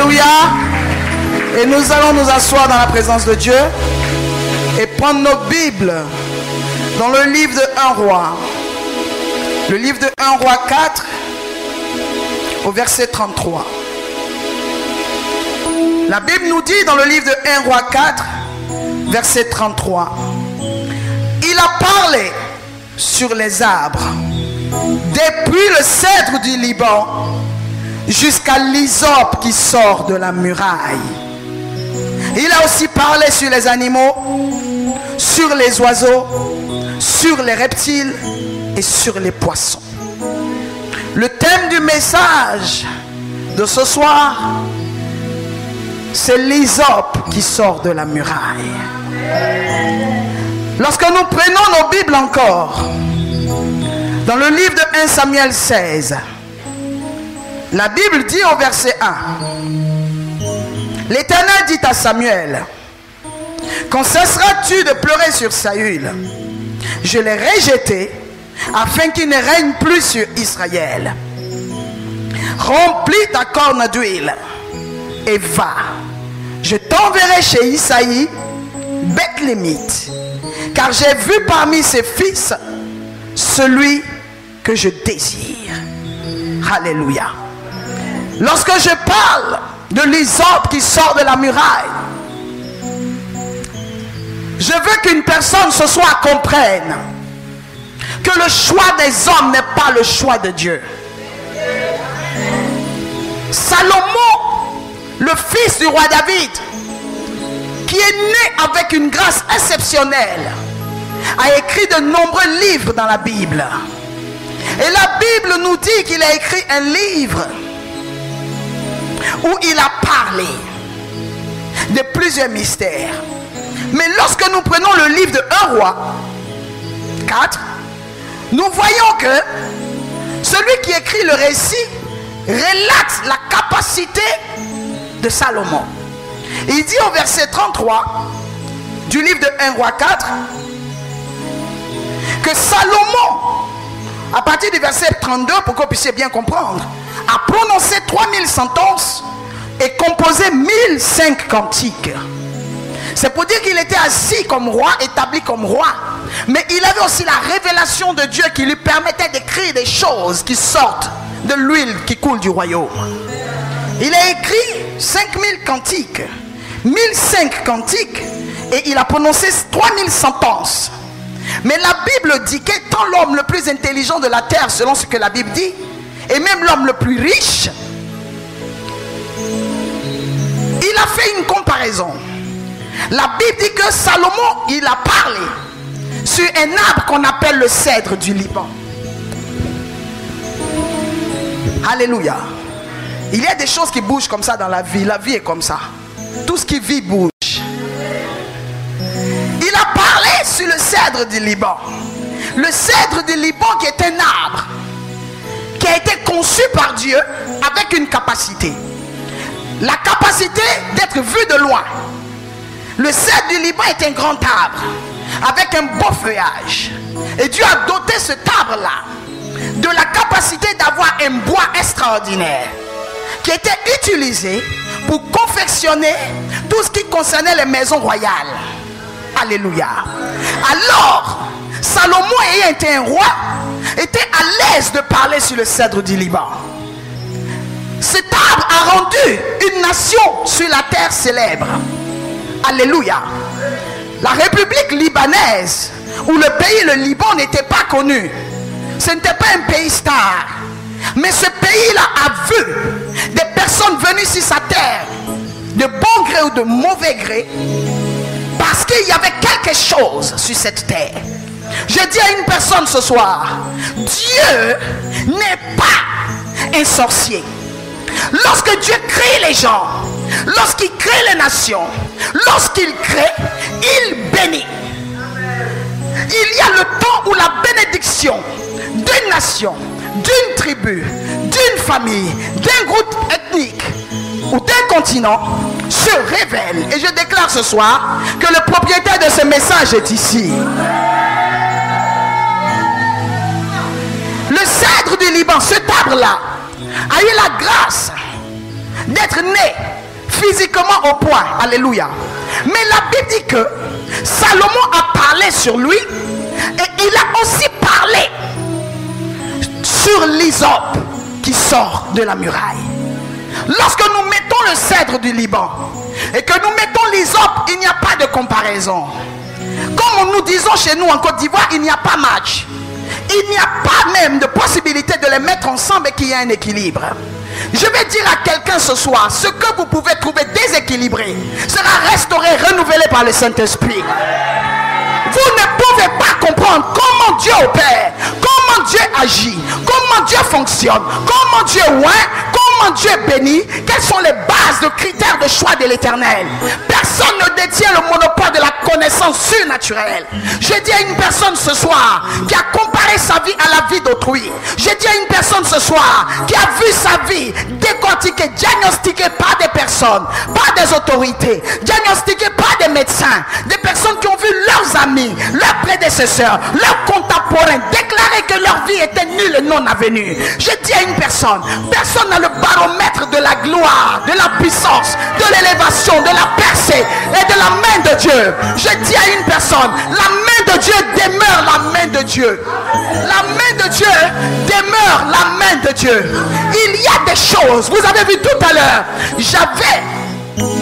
Alléluia. Et nous allons nous asseoir dans la présence de Dieu et prendre nos Bibles dans le livre de 1 Roi. Le livre de 1 Roi 4 au verset 33. La Bible nous dit dans le livre de 1 Roi 4 verset 33. Il a parlé sur les arbres depuis le cèdre du Liban jusqu'à l'hysope qui sort de la muraille. Il a aussi parlé sur les animaux, sur les oiseaux, sur les reptiles et sur les poissons. Le thème du message de ce soir, c'est l'hysope qui sort de la muraille. Lorsque nous prenons nos Bibles encore, dans le livre de 1 Samuel 16, la Bible dit au verset 1, l'Éternel dit à Samuel, quand cesseras-tu de pleurer sur Saül? Je l'ai rejeté afin qu'il ne règne plus sur Israël. Remplis ta corne d'huile et va. Je t'enverrai chez Isaïe, Bethlémite, car j'ai vu parmi ses fils celui que je désire. Alléluia. Lorsque je parle de l'hysope qui sort de la muraille, je veux qu'une personne ce soir comprenne que le choix des hommes n'est pas le choix de Dieu. Salomon, le fils du roi David, qui est né avec une grâce exceptionnelle, a écrit de nombreux livres dans la Bible. Et la Bible nous dit qu'il a écrit un livre où il a parlé de plusieurs mystères. Mais lorsque nous prenons le livre de 1 Roi 4, nous voyons que celui qui écrit le récit relate la capacité de Salomon. Il dit au verset 33 du livre de 1 Roi 4 que Salomon, à partir du verset 32, pour que vous puissiez bien comprendre, a prononcé 3000 sentences et composé 1005 cantiques. C'est pour dire qu'il était assis comme roi, établi comme roi. Mais il avait aussi la révélation de Dieu qui lui permettait d'écrire des choses qui sortent de l'huile qui coule du royaume. Il a écrit 5000 cantiques, 1005 cantiques, et il a prononcé 3000 sentences. Mais la Bible dit qu'étant l'homme le plus intelligent de la terre, selon ce que la Bible dit, et même l'homme le plus riche, il a fait une comparaison. La Bible dit que Salomon, il a parlé sur un arbre qu'on appelle le cèdre du Liban. Alléluia. Il y a des choses qui bougent comme ça dans la vie. La vie est comme ça. Tout ce qui vit bouge. Il a parlé sur le cèdre du Liban. Le cèdre du Liban qui est un arbre qui a été conçu par Dieu avec une capacité. La capacité d'être vu de loin. Le cèdre du Liban est un grand arbre avec un beau feuillage. Et Dieu a doté cet arbre-là de la capacité d'avoir un bois extraordinaire qui était utilisé pour confectionner tout ce qui concernait les maisons royales. Alléluia. Alors, Salomon, ayant été un roi, était à l'aise de parler sur le cèdre du Liban. Cet arbre a rendu une nation sur la terre célèbre. Alléluia. La République libanaise, où le pays, le Liban, n'était pas connu. Ce n'était pas un pays star. Mais ce pays-là a vu des personnes venues sur sa terre, de bon gré ou de mauvais gré, parce qu'il y avait quelque chose sur cette terre. Je dis à une personne ce soir, Dieu n'est pas un sorcier. Lorsque Dieu crée les gens, lorsqu'il crée les nations, lorsqu'il crée, il bénit. Il y a le temps où la bénédiction d'une nation, d'une tribu, d'une famille, d'un groupe ethnique ou d'un continent se révèle. Et je déclare ce soir que le propriétaire de ce message est ici. Le cèdre du Liban, cet arbre-là, a eu la grâce d'être né physiquement au point. Alléluia. Mais la Bible dit que Salomon a parlé sur lui et il a aussi parlé sur l'hysope qui sort de la muraille. Lorsque nous mettons le cèdre du Liban et que nous mettons l'hysope, il n'y a pas de comparaison. Comme nous disons chez nous en Côte d'Ivoire, il n'y a pas match. Il n'y a pas même de possibilité de les mettre ensemble et qu'il y ait un équilibre. Je vais dire à quelqu'un ce soir, ce que vous pouvez trouver déséquilibré sera restauré, renouvelé par le Saint-Esprit. Vous ne pouvez pas comprendre comment Dieu opère, comment Dieu agit, comment Dieu fonctionne, comment Dieu oint, comment Dieu bénit, quelles sont les bases de critères de choix de l'Éternel. Personne ne détient le monopole de la connaissance surnaturelle. Je dis à une personne ce soir qui a comparé sa vie à la vie d'autrui. Je dis à une personne ce soir qui a vu sa vie décortiquée, diagnostiquée par des personnes, par des autorités, diagnostiquée par des médecins, des personnes qui ont vu leurs amis, leurs prédécesseurs, leurs contemporains déclarer que leur vie était nulle et non avenue. Je dis à une personne, personne n'a le baromètre de la gloire, de la puissance, de l'élévation, de la percée et de la main de Dieu. Je dis à une personne, la main de Dieu demeure la main de Dieu. La main de Dieu demeure la main de Dieu. Il y a des choses, vous avez vu tout à l'heure, j'avais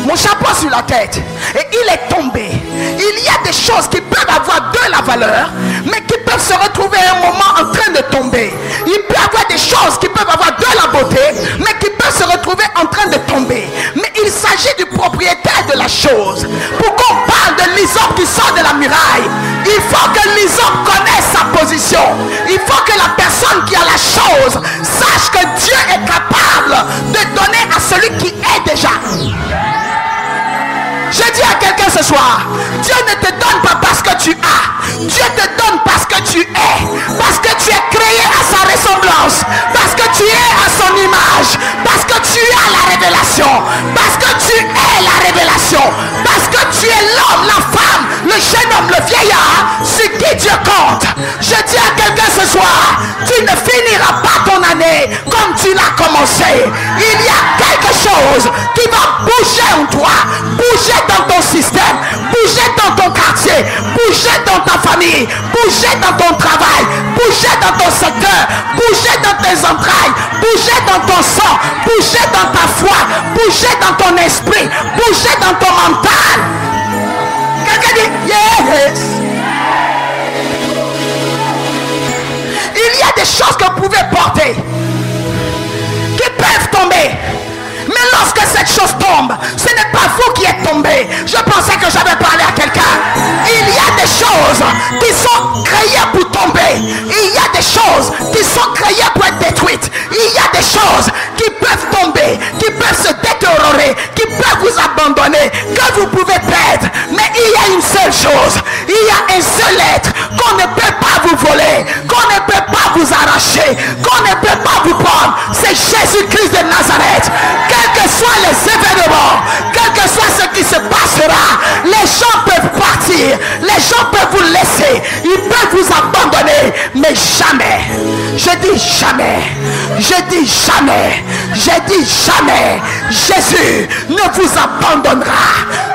mon chapeau sur la tête et il est tombé. Il y a des choses qui peuvent avoir de la valeur, mais qui peuvent se retrouver à un moment en train de tomber. Il peut y avoir des choses qui peuvent avoir de la beauté, mais qui peuvent se retrouver en train de tomber. Mais il s'agit du propriétaire de la chose. Pour qu'on parle de l'hysope qui sort de la muraille, il faut que l'hysope connaisse sa position. Il faut que la personne qui a la chose sache que Dieu est capable de donner à celui qui est déjà. Je dis à quelqu'un ce soir, Dieu ne te donne pas parce que tu as, Dieu te donne parce que tu es, parce que tu es créé à sa ressemblance, parce que tu es à son image, parce que tu as la révélation, parce que tu es la révélation, parce que tu es l'homme, la femme, le jeune homme, le vieillard, sur qui Dieu compte. Je dis à quelqu'un ce soir, tu ne finiras pas ton année comme tu l'as commencé. Il y a quelque chose qui va bouger en toi, bouger dans ton système, bouger dans ton quartier, bouger dans ta famille, bouger dans ton travail, bouger dans ton secteur, bouger dans tes entrailles, bouger dans ton sang, bouger dans ta foi, bouger dans ton esprit, bouger dans ton mental. Quelqu'un dit yes. Il y a des choses que vous pouvez porter qui peuvent tomber. Mais lorsque cette chose tombe, ce n'est pas vous qui êtes tombé. Je pensais que j'avais parlé à quelqu'un. Il y a des choses qui sont créées pour tomber. Il y a des choses qui sont créées pour être détruites. Il y a des choses qui peuvent tomber, qui peuvent se détériorer, qui peuvent vous abandonner, que vous pouvez perdre. Mais il y a une seule chose. Il y a un seul être qu'on ne peut pas vous voler, qu'on ne peut pas vous arracher, qu'on ne peut pas vous prendre. C'est Jésus-Christ de Nazareth. Quels que soient les événements, quel que soit ce qui se passera, les gens peuvent partir, les gens peuvent vous laisser, ils peuvent vous abandonner, mais jamais, je dis jamais, je dis jamais, je dis jamais, Jésus ne vous abandonnera.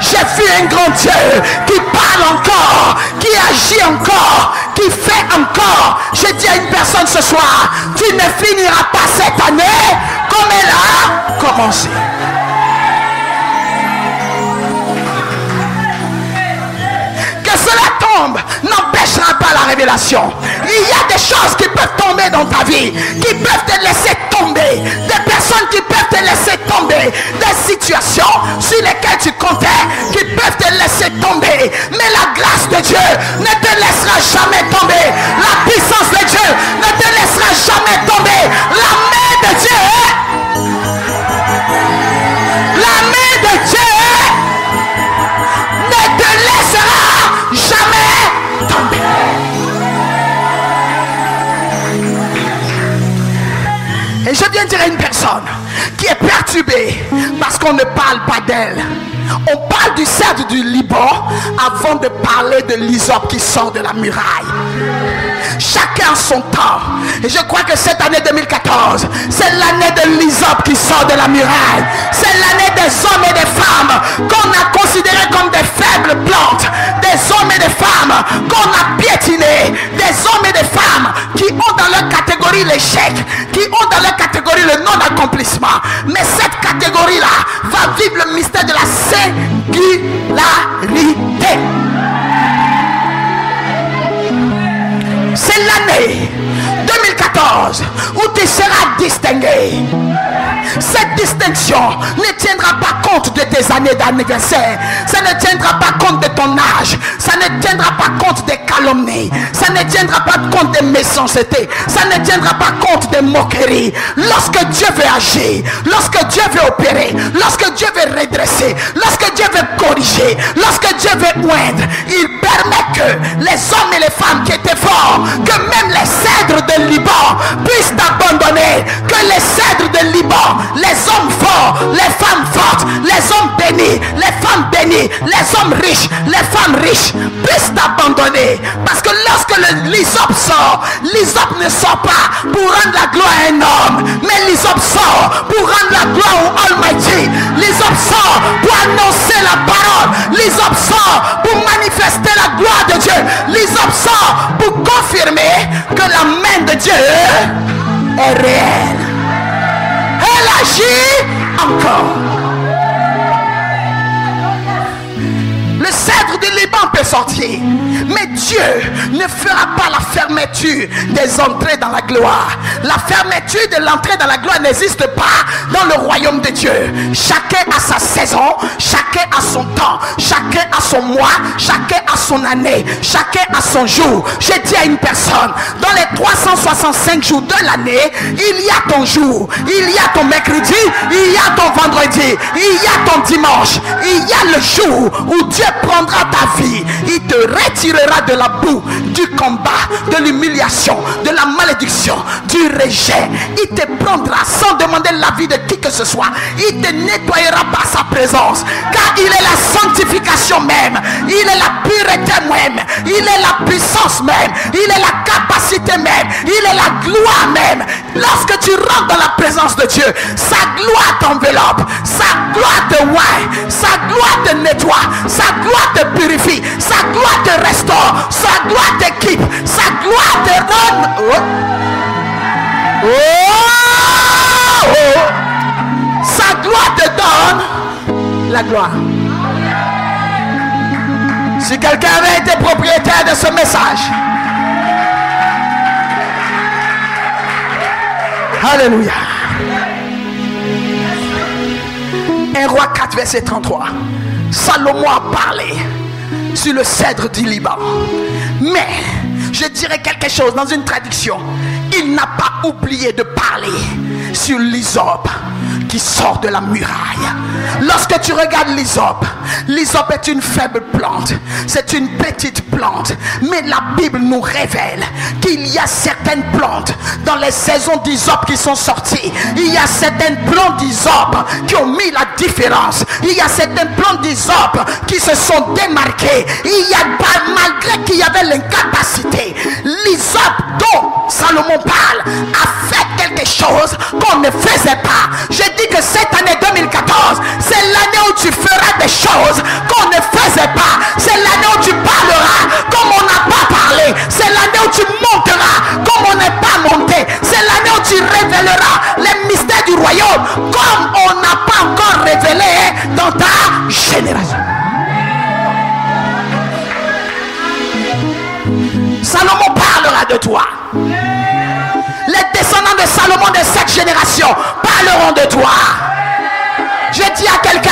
J'ai vu un grand Dieu qui parle encore, qui agit encore, qui fait encore. Je dis à une personne ce soir, tu ne finiras pas cette année comme elle a commencé. Que cela tombe n'empêchera pas la révélation. Il y a des choses qui peuvent tomber dans ta vie, qui peuvent te laisser tomber, des personnes qui peuvent te laisser tomber, des situations sur lesquelles tu comptais qui peuvent te laisser tomber. Mais la grâce de Dieu ne te laissera jamais tomber. La puissance de Dieu ne te laissera jamais tomber. La main de Dieu, la main de Dieu ne te laissera jamais tomber. Et je viens dire à une personne qui est perturbée parce qu'on ne parle pas d'elle. On parle du cèdre du Liban avant de parler de l'hysope qui sort de la muraille. Chacun a son temps. Et je crois que cette année 2014, c'est l'année de l'hysope qui sort de la muraille. C'est l'année des hommes et des femmes qu'on a considérés comme des faibles plantes. Des hommes et des femmes qu'on a piétinés. Des hommes et des femmes qui ont dans leur catégorie l'échec, qui ont dans leur catégorie le non-accomplissement. Mais cette catégorie-là va vivre le mystère de la singularité. C'est l'année 2014 où tu seras distingué. Cette distinction ne tiendra pas compte de tes années d'anniversaire. Ça ne tiendra pas compte de ton âge. Ça ne tiendra pas compte des calomnies. Ça ne tiendra pas compte des méchancetés. Ça ne tiendra pas compte des moqueries. Lorsque Dieu veut agir, lorsque Dieu veut opérer, lorsque Dieu veut redresser, lorsque Dieu veut corriger, lorsque Dieu veut oindre, il permet que les hommes et les femmes qui étaient forts, que même les cèdres de Liban puissent abandonner, que les cèdres de Liban, les hommes forts, les femmes fortes, les hommes bénis, les femmes bénies, les hommes riches, les femmes riches puissent abandonner. Parce que lorsque l'hysope sort, l'hysope ne sort pas pour rendre la gloire à un homme, mais l'hysope sort pour rendre la gloire au Almighty. L'hysope sort pour annoncer la parole. L'hysope sort pour manifester la gloire de Dieu. L'hysope sort pour confirmer que la main de Dieu est réelle. Elle agit encore. Le cèdre du Liban peut sortir, mais Dieu ne fera pas la fermeture des entrées dans la gloire. La fermeture de l'entrée dans la gloire n'existe pas dans le royaume de Dieu. Chacun a sa saison, chacun a son temps, chacun a son mois, chacun a son année, chacun a son jour. Je dis à une personne, dans les 365 jours de l'année, il y a ton jour, il y a ton mercredi, il y a ton vendredi, il y a ton dimanche, il y a le jour où Dieu prendra ta vie. Il te retirera de la boue, du combat, de l'humiliation, de la malédiction, du rejet. Il te prendra sans demander l'avis de qui que ce soit. Il te nettoyera par sa présence, car il est la sanctification même, il est la pureté même, il est la puissance même, il est la capacité même, il est la gloire même. Lorsque tu rentres dans la présence de Dieu, sa gloire t'enveloppe, sa gloire te oint, sa gloire te nettoie, sa gloire te purifie, sa gloire te restaure, sa gloire t'équipe, sa gloire te donne. Sa gloire te donne la gloire. Si quelqu'un avait été propriétaire de ce message, alléluia. 1 Roi 4 verset 33. Salomon a parlé sur le cèdre du Liban. Mais je dirais quelque chose dans une traduction. Il n'a pas oublié de parler sur l'hysope qui sort de la muraille. Lorsque tu regardes l'hysope, l'hysope est une faible plante, c'est une petite plante, mais la Bible nous révèle qu'il y a certaines plantes dans les saisons d'hysope qui sont sorties. Il y a certaines plantes d'hysope qui ont mis la différence. Il y a certaines plantes d'hysope qui se sont démarquées. Il y a pas, malgré qu'il y avait l'incapacité, l'hysope dont Salomon parle a fait quelque chose qu'on ne faisait pas. Je dis que cette année 2014, c'est l'année où tu feras des choses qu'on ne faisait pas. C'est l'année où tu parleras comme on n'a pas parlé. C'est l'année où tu monteras comme on n'est pas monté. C'est l'année où tu révéleras les mystères du royaume comme on n'a pas encore révélé dans ta génération. Salomon parlera de toi. Les descendants de Salomon de cette génération parleront de toi. Je dis à quelqu'un,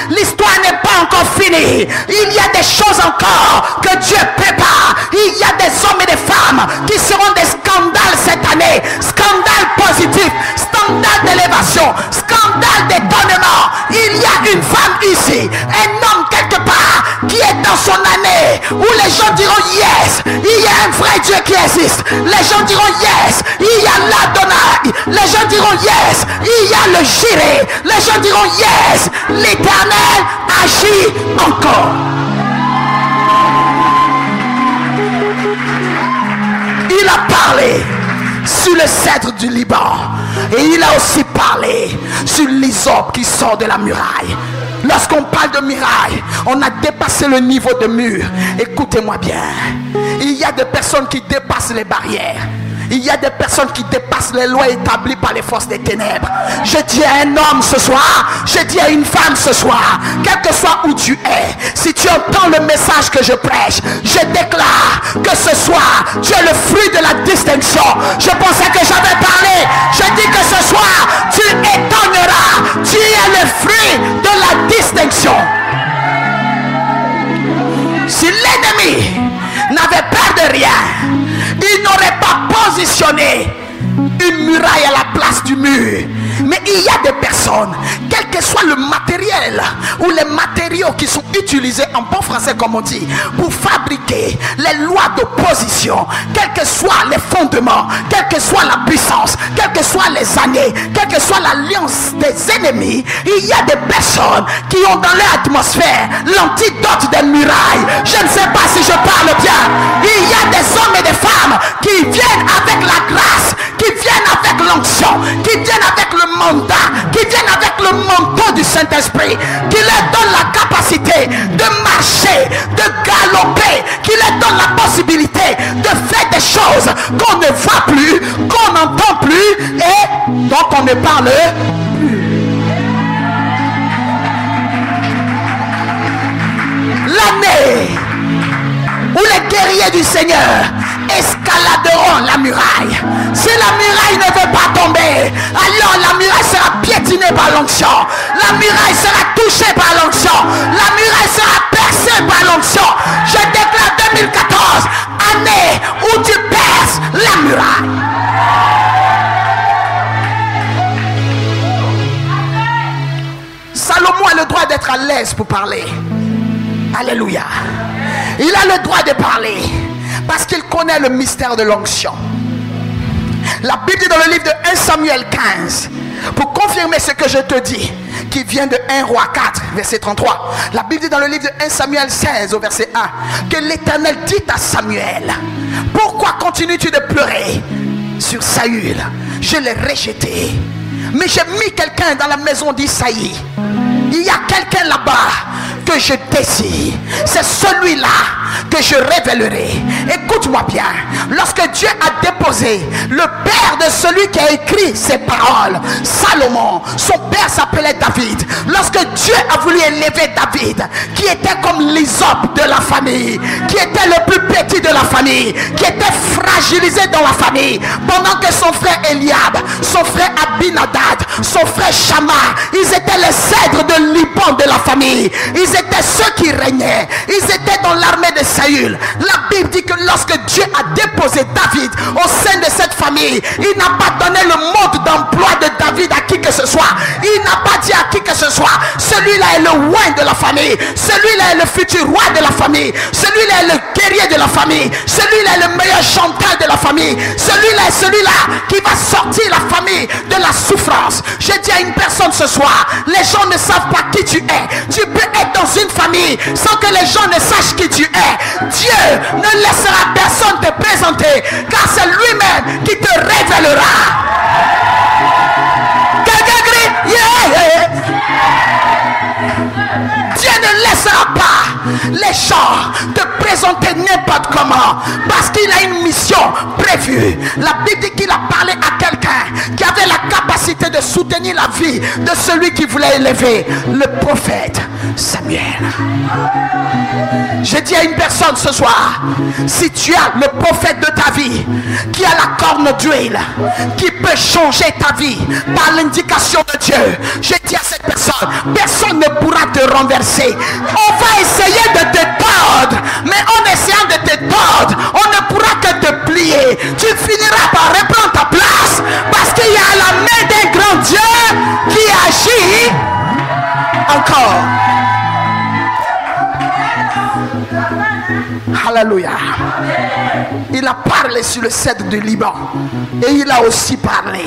l'histoire n'est pas encore finie. Il y a des choses encore que Dieu prépare. Il y a des hommes et des femmes qui seront des scandales cette année. Scandales positifs, scandales d'élévation, scandales d'étonnement. Il y a une femme ici, un homme quelque part qui est dans son année où les gens diront yes, il y a un vrai Dieu qui existe. Les gens diront yes, il y a l'Adonai. Les gens diront yes, il y a le Jireh. Les gens diront yes, l'Éternel agit encore. Il Il a parlé sur le cèdre du Liban. Et il a aussi parlé sur l'hysope qui sort de la muraille. Lorsqu'on parle de muraille, on a dépassé le niveau de mur. Écoutez-moi bien. Il y a des personnes qui dépassent les barrières. Il y a des personnes qui dépassent les lois établies par les forces des ténèbres. Je dis à un homme ce soir, je dis à une femme ce soir, quel que soit où tu es, si tu entends le message que je prêche, je déclare que ce soir, tu es le fruit de la distinction. Je pensais que j'avais parlé. Je dis que ce soir, tu étonneras. Tu es le fruit de la distinction. Si l'ennemi n'avait peur de rien, il n'aurait pas positionné une muraille à la place du mur. Mais il y a des personnes, quel que soit le matériel ou les matériaux qui sont utilisés en bon français comme on dit, pour fabriquer les lois d'opposition, quels que soient les fondements, quelle que soit la puissance, quelles que soient les années, quelle que soit l'alliance des ennemis, il y a des personnes qui ont dans leur atmosphère l'antidote des murailles. Je ne sais pas si je parle bien. Il y a des hommes et des femmes qui viennent avec la grâce, qui viennent avec l'onction, qui viennent avec le mandat, qui viennent avec le manteau du Saint-Esprit, qui leur donne la capacité de marcher, de galoper, qui leur donne la possibilité de faire des choses qu'on ne voit plus, qu'on n'entend plus et dont on ne parle plus. L'année où les guerriers du Seigneur escaladeront la muraille. Si la muraille ne veut pas tomber, alors la muraille sera piétinée par l'onction. La muraille sera touchée par l'onction. La muraille sera percée par l'onction. Je déclare 2014, année où tu perces la muraille. Salomon a le droit d'être à l'aise pour parler. Alléluia. Il a le droit de parler parce qu'il connaît le mystère de l'onction. La Bible dit dans le livre de 1 Samuel 15, pour confirmer ce que je te dis, qui vient de 1 Roi 4, verset 33. La Bible dit dans le livre de 1 Samuel 16, au verset 1, que l'Éternel dit à Samuel: pourquoi continues-tu de pleurer sur Saül? Je l'ai rejeté, mais j'ai mis quelqu'un dans la maison d'Isaïe. Il y a quelqu'un là-bas que je désire. C'est celui-là que je révélerai. Écoute-moi bien. Lorsque Dieu a déposé le père de celui qui a écrit ces paroles, Salomon, son père s'appelait David. Lorsque Dieu a voulu élever David, qui était comme l'hysope de la famille, qui était le plus petit de la famille, qui était fragilisé dans la famille, pendant que son frère Eliab, son frère Abinadab, son frère Shammah, ils étaient les cèdres de Liban de la famille. Ils étaient ceux qui régnaient. Ils étaient dans l'armée de Saül. La Bible dit que lorsque Dieu a déposé David au sein de cette famille, il n'a pas donné le mode d'emploi de David à qui que ce soit. Il n'a pas dit à qui que ce soit: celui-là est le roi de la famille, celui-là est le futur roi de la famille, celui-là est le guerrier de la famille, celui-là est le meilleur chanteur de la famille, celui-là est celui-là qui va sortir la famille de la souffrance. Je dis à une personne ce soir, les gens ne savent pas qui tu es. Tu peux être dans une famille sans que les gens ne sachent qui tu es. Dieu ne laissera personne te présenter, car c'est lui-même qui te révélera. Quelqu'un crie yeah! Dieu ne laissera pas les gens te présenter n'importe comment, parce qu'il a une mission prévue. La Bible dit qu'il a parlé à quelqu'un qui avait la capacité de soutenir la vie de celui qui voulait élever, le prophète Samuel. Je dis à une personne ce soir, si tu as le prophète de ta vie qui a la corne d'huile, qui peut changer ta vie par l'indication de Dieu, je dis à cette personne, personne ne pourra te renverser. On va essayer de te tordre, mais en essayant de te tordre, on ne pourra que te plier. Tu finiras par reprendre ta place, parce qu'il y a la main d'un grand Dieu qui agit encore. Alléluia. Il a parlé sur le cèdre du Liban. Et il a aussi parlé.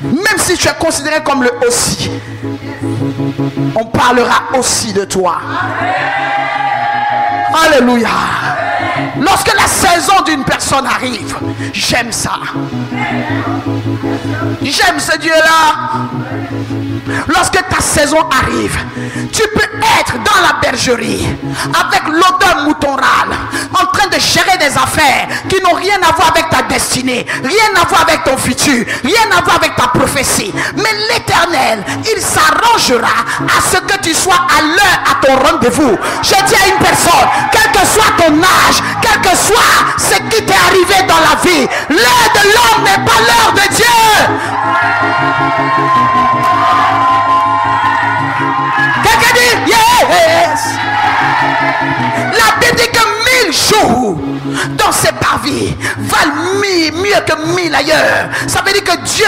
Même si tu es considéré comme le aussi, on parlera aussi de toi. Alléluia. Lorsque la saison d'une personne arrive, j'aime ça. J'aime ce Dieu-là. Lorsque ta saison arrive, tu peux être dans la bergerie avec l'odeur moutonale, en train de gérer des affaires qui n'ont rien à voir avec ta destinée, rien à voir avec ton futur, rien à voir avec ta prophétie. Mais l'Éternel, il s'arrangera à ce que tu sois à l'heure à ton rendez-vous. Je dis à une personne, quel que soit ton âge, quel que soit ce qui t'est arrivé dans la vie, l'heure de l'homme n'est pas l'heure de Dieu. Quelqu'un dit yes. La Bible dit que 1000 jours dans ses parvis valent mieux que 1000 ailleurs. Ça veut dire que Dieu,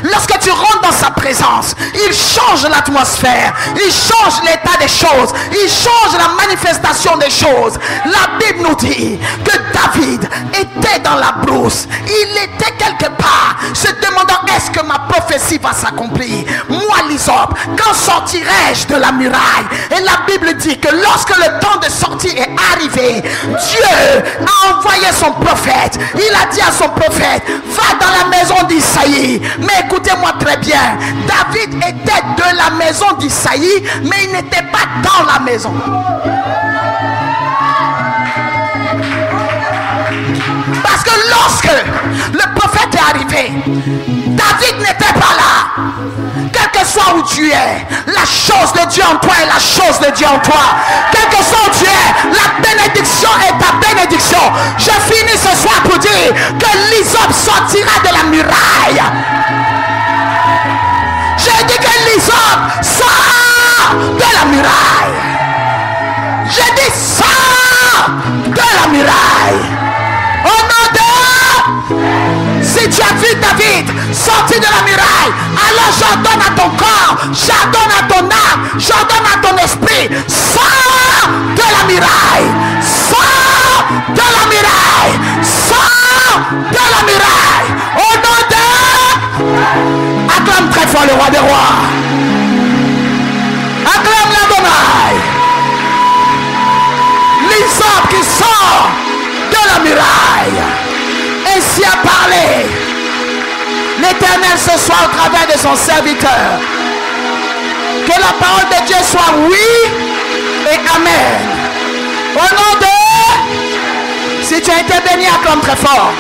lorsque tu rentres dans sa présence, il change l'atmosphère, il change l'état des choses, il change la manifestation des choses. La Bible nous dit que David était dans la brousse, il était quelque part se demandant, est-ce que ma prophétie va s'accomplir? Moi l'Hysope, quand sortirai-je de la muraille? Et la Bible dit que lorsque le temps de sortie est arrivé, Dieu a envoyé son prophète. Il a dit à son prophète, va dans la maison d'Isaïe. Mais écoutez-moi très bien, David était de la maison d'Isaïe, mais il n'était pas dans la maison. Parce que lorsque le prophète est arrivé, David n'était pas là. Quel que soit où tu es, la chose de Dieu en toi est la chose de Dieu en toi. Quel que soit où tu es, la bénédiction est ta bénédiction. Je finis ce soir pour dire que l'Hysope sortira de la muraille. J'ai dit que l'Hysope sort de la muraille. J'ai dit sort de la muraille. Au nom de... Si tu as vu David sortir de la muraille, alors j'ordonne à ton corps, j'ordonne à ton âme, j'ordonne à ton esprit, sors de la muraille, sors de la muraille, sors de la muraille. Au nom de... Acclame très fort le roi des rois. Acclame l'Adonai. L'Hysope qui sort de la muraille. Ainsi a parlé l'Éternel ce soir au travers de son serviteur. Que la parole de Dieu soit oui et amen. Au nom de... Si tu as été béni, acclame très fort.